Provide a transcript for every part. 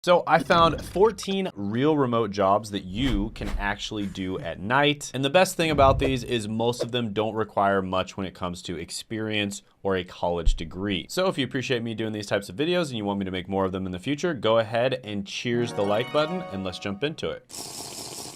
So I found 14 real remote jobs that you can actually do at night. And the best thing about these is most of them don't require much when it comes to experience or a college degree. So if you appreciate me doing these types of videos and you want me to make more of them in the future, go ahead and cheers the like button and let's jump into it.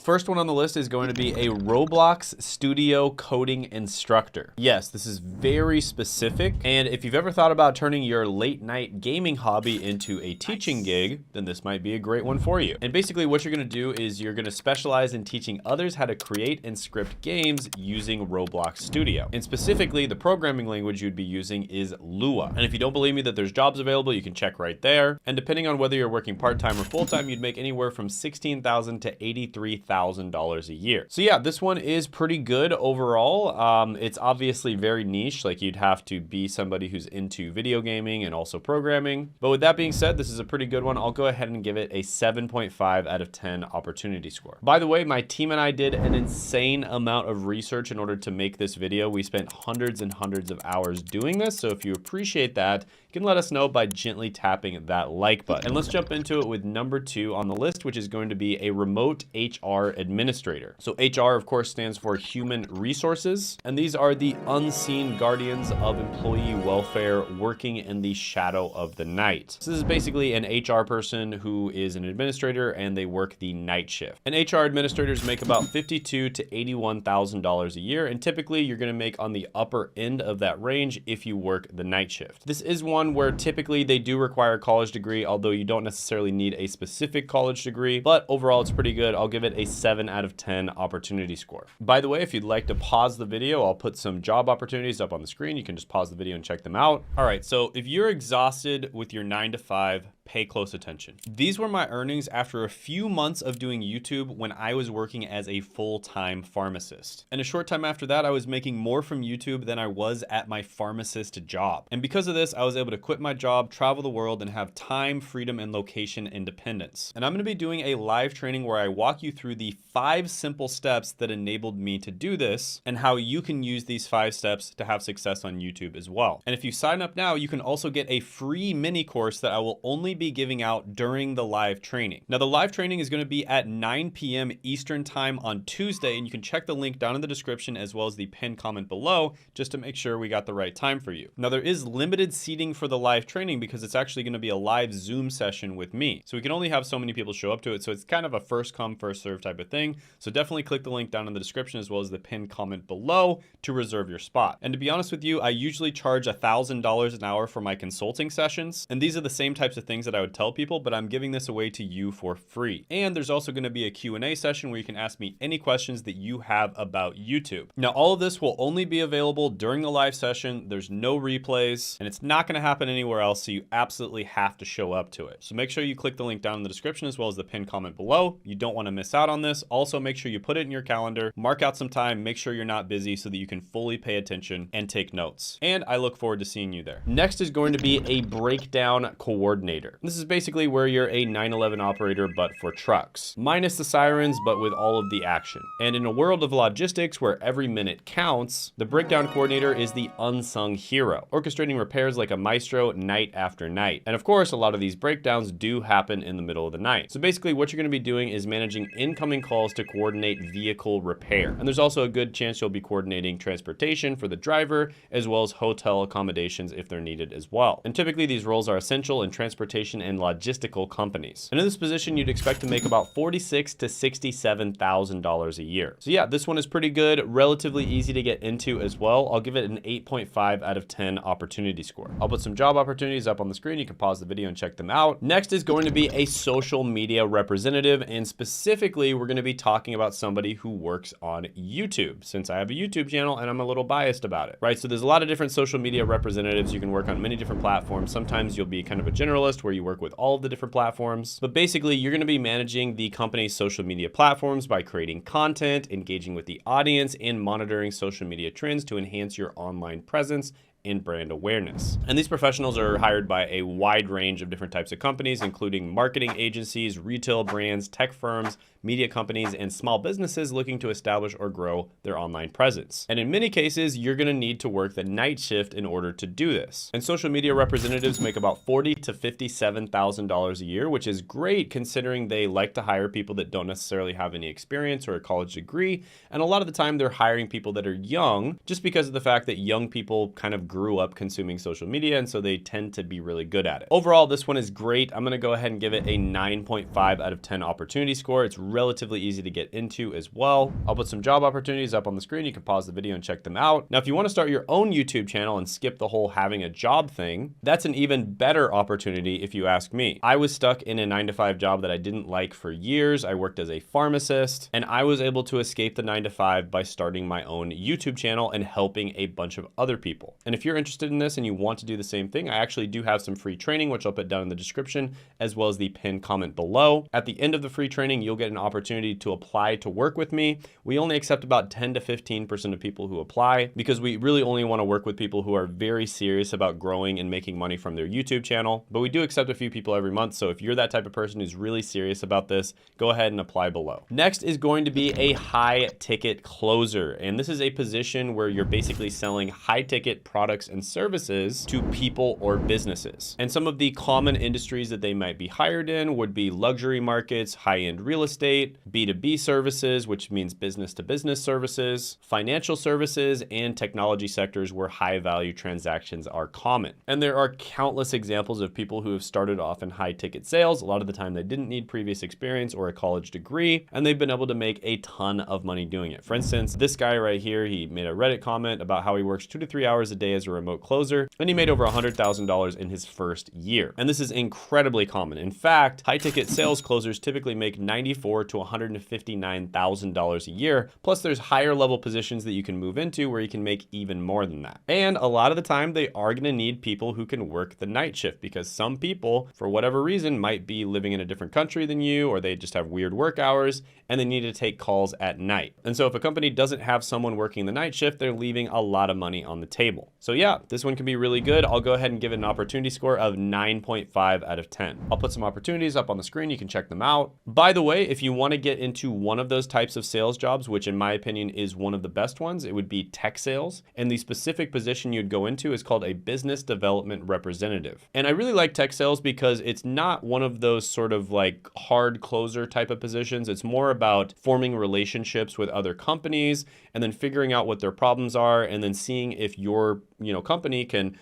First one on the list is going to be a Roblox Studio coding instructor. Yes, this is very specific. And if you've ever thought about turning your late night gaming hobby into a teaching gig, then this might be a great one for you. And basically what you're gonna do is you're gonna specialize in teaching others how to create and script games using Roblox Studio. And specifically, the programming language you'd be using is Lua. And if you don't believe me that there's jobs available, you can check right there. And depending on whether you're working part-time or full-time, you'd make anywhere from $16,000 to $83,000 a year. So yeah, this one is pretty good overall. It's obviously very niche, like you'd have to be somebody who's into video gaming and also programming. But with that being said, this is a pretty good one. I'll go ahead and give it a 7.5 out of 10 opportunity score. By the way, my team and I did an insane amount of research in order to make this video. We spent hundreds and hundreds of hours doing this. So if you appreciate that, you can let us know by gently tapping that like button. And let's jump into it with number 2 on the list, which is going to be a remote HR administrator. So HR, of course, stands for human resources, and these are the unseen guardians of employee welfare working in the shadow of the night. So this is basically an HR person who is an administrator and they work the night shift. And HR administrators make about $52,000 to $81,000 a year, and typically you're going to make on the upper end of that range if you work the night shift. This is one where typically they do require a college degree, although you don't necessarily need a specific college degree, but overall it's pretty good. I'll give it a 7 out of 10 opportunity score. By the way, if you'd like to pause the video, I'll put some job opportunities up on the screen. You can just pause the video and check them out. All right, so if you're exhausted with your 9 to 5, pay close attention. These were my earnings after a few months of doing YouTube when I was working as a full-time pharmacist. And a short time after that, I was making more from YouTube than I was at my pharmacist job. And because of this, I was able to quit my job, travel the world, and have time, freedom, and location independence. And I'm gonna be doing a live training where I walk you through the 5 simple steps that enabled me to do this and how you can use these 5 steps to have success on YouTube as well. And if you sign up now, you can also get a free mini course that I will only be giving out during the live training. Now, the live training is going to be at 9 p.m. Eastern time on Tuesday, and you can check the link down in the description as well as the pinned comment below just to make sure we got the right time for you. Now, there is limited seating for the live training because it's actually going to be a live Zoom session with me. So we can only have so many people show up to it. So it's kind of a first come, first serve type of thing. So definitely click the link down in the description as well as the pinned comment below to reserve your spot. And to be honest with you, I usually charge $1,000 an hour for my consulting sessions. And these are the same types of things that I would tell people, but I'm giving this away to you for free. And there's also going to be a Q&A session where you can ask me any questions that you have about YouTube. Now, all of this will only be available during the live session. There's no replays, and it's not going to happen anywhere else, so you absolutely have to show up to it. So make sure you click the link down in the description as well as the pinned comment below. You don't want to miss out on this. Also, make sure you put it in your calendar, mark out some time, make sure you're not busy so that you can fully pay attention and take notes. And I look forward to seeing you there. Next is going to be a breakdown coordinator. This is basically where you're a 911 operator, but for trucks. Minus the sirens, but with all of the action. And in a world of logistics where every minute counts, the breakdown coordinator is the unsung hero, orchestrating repairs like a maestro night after night. And of course, a lot of these breakdowns do happen in the middle of the night. So basically what you're gonna be doing is managing incoming calls to coordinate vehicle repair. And there's also a good chance you'll be coordinating transportation for the driver, as well as hotel accommodations if they're needed as well. And typically these roles are essential in transportation and logistical companies. And in this position, you'd expect to make about $46,000 to $67,000 a year. So yeah, this one is pretty good, relatively easy to get into as well. I'll give it an 8.5 out of 10 opportunity score. I'll put some job opportunities up on the screen. You can pause the video and check them out. Next is going to be a social media representative, and specifically, we're going to be talking about somebody who works on YouTube, since I have a YouTube channel and I'm a little biased about it, right? So there's a lot of different social media representatives. You can work on many different platforms. Sometimes you'll be kind of a generalist where you work with all of the different platforms, but basically you're going to be managing the company's social media platforms by creating content, engaging with the audience, and monitoring social media trends to enhance your online presence and brand awareness. And these professionals are hired by a wide range of different types of companies, including marketing agencies, retail brands, tech firms, media companies, and small businesses looking to establish or grow their online presence. And in many cases, you're gonna need to work the night shift in order to do this. And social media representatives make about $40,000 to $57,000 a year, which is great considering they like to hire people that don't necessarily have any experience or a college degree. And a lot of the time they're hiring people that are young just because of the fact that young people kind of grew up consuming social media, and so they tend to be really good at it. Overall, this one is great. I'm gonna go ahead and give it a 9.5 out of 10 opportunity score. It's relatively easy to get into as well. I'll put some job opportunities up on the screen. You can pause the video and check them out. Now, if you wanna start your own YouTube channel and skip the whole having a job thing, that's an even better opportunity if you ask me. I was stuck in a 9-to-5 job that I didn't like for years. I worked as a pharmacist, and I was able to escape the 9-to-5 by starting my own YouTube channel and helping a bunch of other people. And if you're interested in this and you want to do the same thing, I actually do have some free training, which I'll put down in the description, as well as the pinned comment below. At the end of the free training, you'll get an opportunity to apply to work with me. We only accept about 10 to 15% of people who apply because we really only want to work with people who are very serious about growing and making money from their YouTube channel. But we do accept a few people every month. So if you're that type of person who's really serious about this, go ahead and apply below. Next is going to be a high ticket closer. And this is a position where you're basically selling high ticket products and services to people or businesses. And some of the common industries that they might be hired in would be luxury markets, high-end real estate, B2B services, which means business to business services, financial services, and technology sectors where high value transactions are common. And there are countless examples of people who have started off in high ticket sales. A lot of the time they didn't need previous experience or a college degree, and they've been able to make a ton of money doing it. For instance, this guy right here, he made a Reddit comment about how he works 2 to 3 hours a day as a remote closer, and he made over $100,000 in his first year. And this is incredibly common. In fact, high ticket sales closers typically make $94,000 to $159,000 a year. Plus there's higher level positions that you can move into where you can make even more than that. And a lot of the time they are gonna need people who can work the night shift because some people, for whatever reason, might be living in a different country than you, or they just have weird work hours and they need to take calls at night. And so if a company doesn't have someone working the night shift, they're leaving a lot of money on the table. So yeah, this one can be really good. I'll go ahead and give it an opportunity score of 9.5 out of 10. I'll put some opportunities up on the screen. You can check them out. By the way, if you want to get into one of those types of sales jobs, which in my opinion is one of the best ones, it would be tech sales. And the specific position you'd go into is called a business development representative. And I really like tech sales because it's not one of those sort of like hard closer type of positions. It's more about forming relationships with other companies and then figuring out what their problems are and then seeing if your company can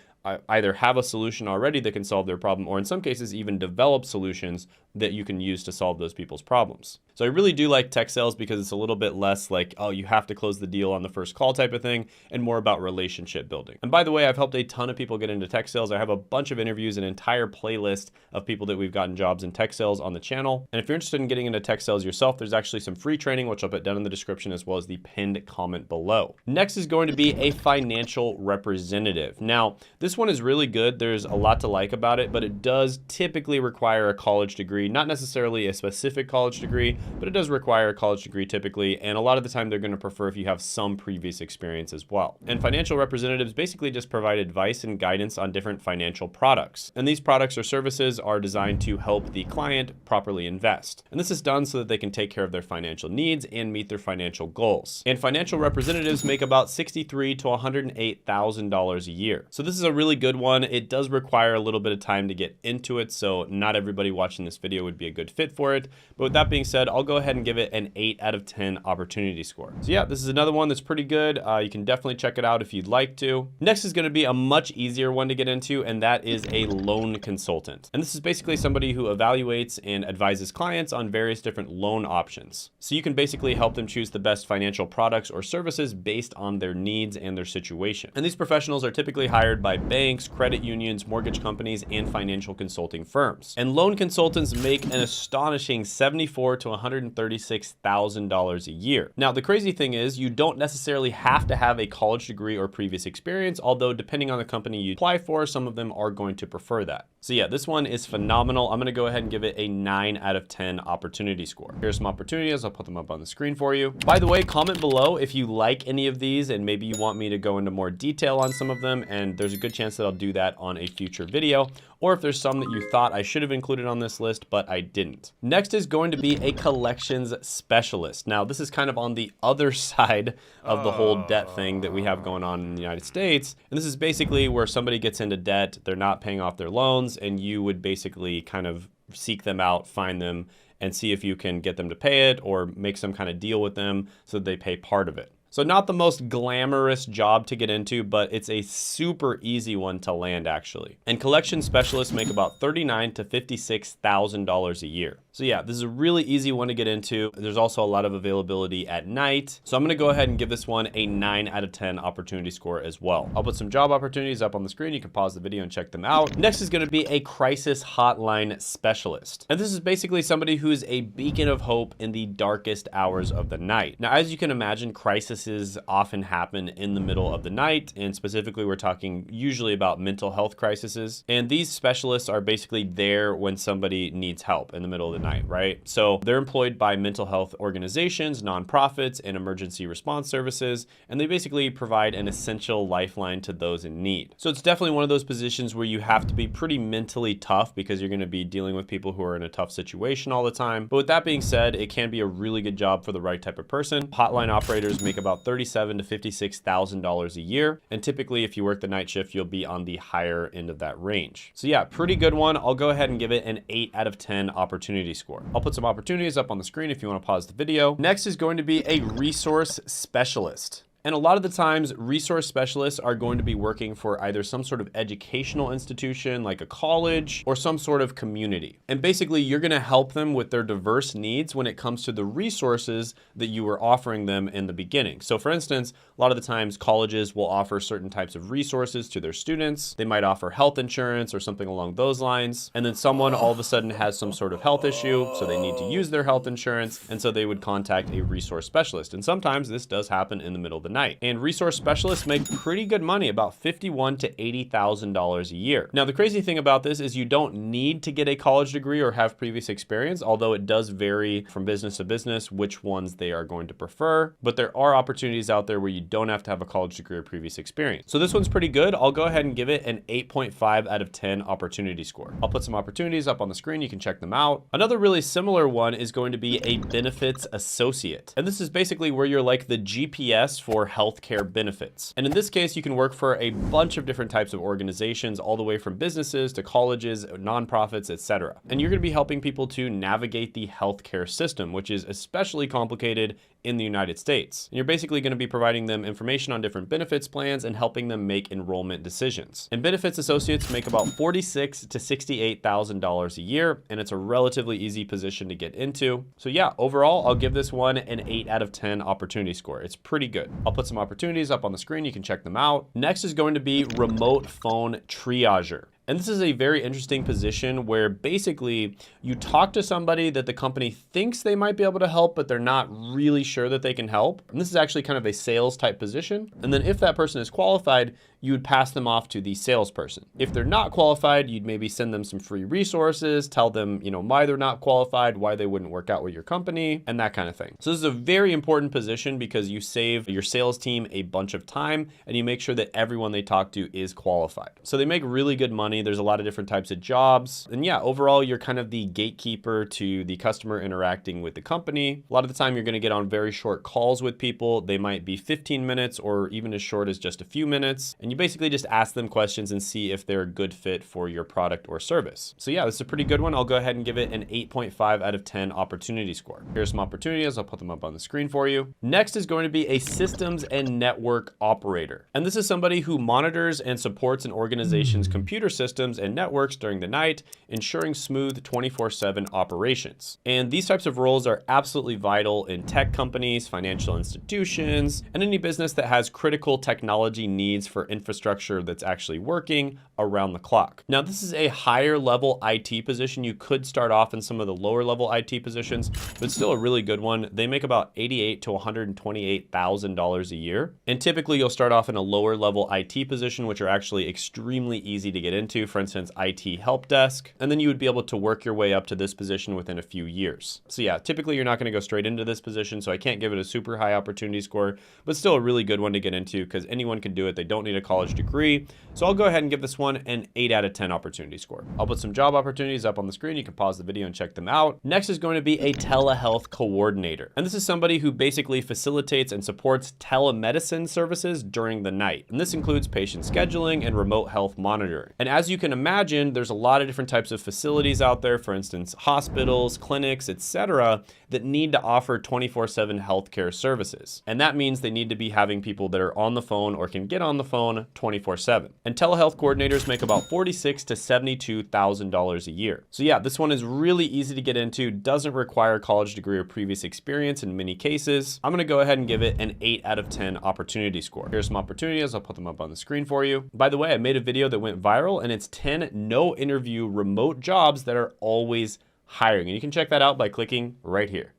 either have a solution already that can solve their problem, or in some cases even develop solutions that you can use to solve those people's problems. So I really do like tech sales because it's a little bit less like, oh, you have to close the deal on the first call type of thing, and more about relationship building. And by the way, I've helped a ton of people get into tech sales. I have a bunch of interviews, an entire playlist of people that we've gotten jobs in tech sales on the channel. And if you're interested in getting into tech sales yourself, there's actually some free training, which I'll put down in the description as well as the pinned comment below. Next is going to be a financial representative. Now, this one is really good. There's a lot to like about it, but it does typically require a college degree, not necessarily a specific college degree, but it does require a college degree typically. And a lot of the time they're going to prefer if you have some previous experience as well. And financial representatives basically just provide advice and guidance on different financial products. And these products or services are designed to help the client properly invest. And this is done so that they can take care of their financial needs and meet their financial goals. And financial representatives make about $63,000 to $108,000 a year. So this is a really good one. It does require a little bit of time to get into it. So not everybody watching this video would be a good fit for it. But with that being said, I'll go ahead and give it an 8 out of 10 opportunity score. So yeah, this is another one that's pretty good. You can definitely check it out if you'd like to. Next is going to be a much easier one to get into, and that is a loan consultant. And this is basically somebody who evaluates and advises clients on various different loan options. So you can basically help them choose the best financial products or services based on their needs and their situation. And these professionals are typically hired by banks, credit unions, mortgage companies, and financial consulting firms. And loan consultants make an astonishing $74,000 to $136,000 a year. Now, the crazy thing is you don't necessarily have to have a college degree or previous experience, although depending on the company you apply for, some of them are going to prefer that. So yeah, this one is phenomenal. I'm going to go ahead and give it a 9 out of 10 opportunity score. Here's some opportunities. I'll put them up on the screen for you. By the way, comment below if you like any of these and maybe you want me to go into more detail on some of them, and there's a good chance that I'll do that on a future video. or if there's some that you thought I should have included on this list, but I didn't. Next is going to be a collections specialist. Now, this is kind of on the other side of the whole debt thing that we have going on in the United States. And this is basically where somebody gets into debt, they're not paying off their loans, and you would basically kind of seek them out, find them, and see if you can get them to pay it or make some kind of deal with them so that they pay part of it. So not the most glamorous job to get into, but it's a super easy one to land actually. And collection specialists make about $39,000 to $56,000 a year. So yeah, this is a really easy one to get into. There's also a lot of availability at night. So I'm gonna go ahead and give this one a 9 out of 10 opportunity score as well. I'll put some job opportunities up on the screen. You can pause the video and check them out. Next is gonna be a crisis hotline specialist. And this is basically somebody who's a beacon of hope in the darkest hours of the night. Now, as you can imagine, crises often happen in the middle of the night, and specifically we're talking usually about mental health crises. And these specialists are basically there when somebody needs help in the middle of the night, right? So they're employed by mental health organizations, nonprofits, and emergency response services, and they basically provide an essential lifeline to those in need. So it's definitely one of those positions where you have to be pretty mentally tough because you're going to be dealing with people who are in a tough situation all the time. But with that being said, it can be a really good job for the right type of person. Hotline operators make about $37,000 to $56,000 a year. And typically if you work the night shift, you'll be on the higher end of that range. So yeah, pretty good one. I'll go ahead and give it an 8 out of 10 opportunity score. I'll put some opportunities up on the screen if you want to pause the video. Next is going to be a resource specialist. And a lot of the times, resource specialists are going to be working for either some sort of educational institution like a college or some sort of community. And basically, you're going to help them with their diverse needs when it comes to the resources that you were offering them in the beginning. So for instance, a lot of the times colleges will offer certain types of resources to their students. They might offer health insurance or something along those lines. And then someone all of a sudden has some sort of health issue, so they need to use their health insurance. And so they would contact a resource specialist. And sometimes this does happen in the middle of the night. And resource specialists make pretty good money, about $51,000 to $80,000 a year. Now, the crazy thing about this is you don't need to get a college degree or have previous experience, although it does vary from business to business which ones they are going to prefer. But there are opportunities out there where you don't have to have a college degree or previous experience. So this one's pretty good. I'll go ahead and give it an 8.5 out of 10 opportunity score. I'll put some opportunities up on the screen. You can check them out. Another really similar one is going to be a benefits associate. And this is basically where you're like the GPS for healthcare benefits. And in this case, you can work for a bunch of different types of organizations, all the way from businesses to colleges, nonprofits, etc. And you're going to be helping people to navigate the healthcare system, which is especially complicated in the United States. And you're basically going to be providing them information on different benefits plans and helping them make enrollment decisions. And benefits associates make about $46,000 to $68,000 a year, and it's a relatively easy position to get into. So yeah, overall, I'll give this one an 8 out of 10 opportunity score. It's pretty good. I'll put some opportunities up on the screen. You can check them out. Next is going to be remote phone triager. And this is a very interesting position where basically you talk to somebody that the company thinks they might be able to help, but they're not really sure that they can help. And this is actually kind of a sales type position. And then if that person is qualified, you would pass them off to the salesperson. If they're not qualified, you'd maybe send them some free resources, tell them, why they're not qualified, why they wouldn't work out with your company, and that kind of thing. So this is a very important position because you save your sales team a bunch of time and you make sure that everyone they talk to is qualified. So they make really good money. There's a lot of different types of jobs. And yeah, overall, you're kind of the gatekeeper to the customer interacting with the company. A lot of the time you're going to get on very short calls with people. They might be 15 minutes or even as short as just a few minutes. And you basically just ask them questions and see if they're a good fit for your product or service. So yeah, this is a pretty good one. I'll go ahead and give it an 8.5 out of 10 opportunity score. Here's some opportunities. I'll put them up on the screen for you. Next is going to be a systems and network operator. And this is somebody who monitors and supports an organization's computer systems and networks during the night, ensuring smooth 24/7 operations. And these types of roles are absolutely vital in tech companies, financial institutions, and any business that has critical technology needs for infrastructure that's actually working around the clock. Now, this is a higher level IT position. You could start off in some of the lower level IT positions, but still a really good one. They make about $88,000 to $128,000 a year. And typically you'll start off in a lower level IT position, which are actually extremely easy to get into. For instance, IT help desk. And then you would be able to work your way up to this position within a few years. So yeah, typically you're not going to go straight into this position. So I can't give it a super high opportunity score, but still a really good one to get into because anyone can do it. They don't need a college degree. So I'll go ahead and give this one an 8 out of 10 opportunity score. I'll put some job opportunities up on the screen. You can pause the video and check them out. Next is going to be a telehealth coordinator. And this is somebody who basically facilitates and supports telemedicine services during the night. And this includes patient scheduling and remote health monitoring. And as you can imagine, there's a lot of different types of facilities out there, for instance, hospitals, clinics, etc., that need to offer 24/7 healthcare services. And that means they need to be having people that are on the phone or can get on the phone 24/7. And telehealth coordinators make about $46,000 to $72,000 a year. So yeah, this one is really easy to get into, doesn't require a college degree or previous experience in many cases. I'm gonna go ahead and give it an 8 out of 10 opportunity score. Here's some opportunities, I'll put them up on the screen for you. By the way, I made a video that went viral and it's 10 no interview remote jobs that are always hiring. And you can check that out by clicking right here.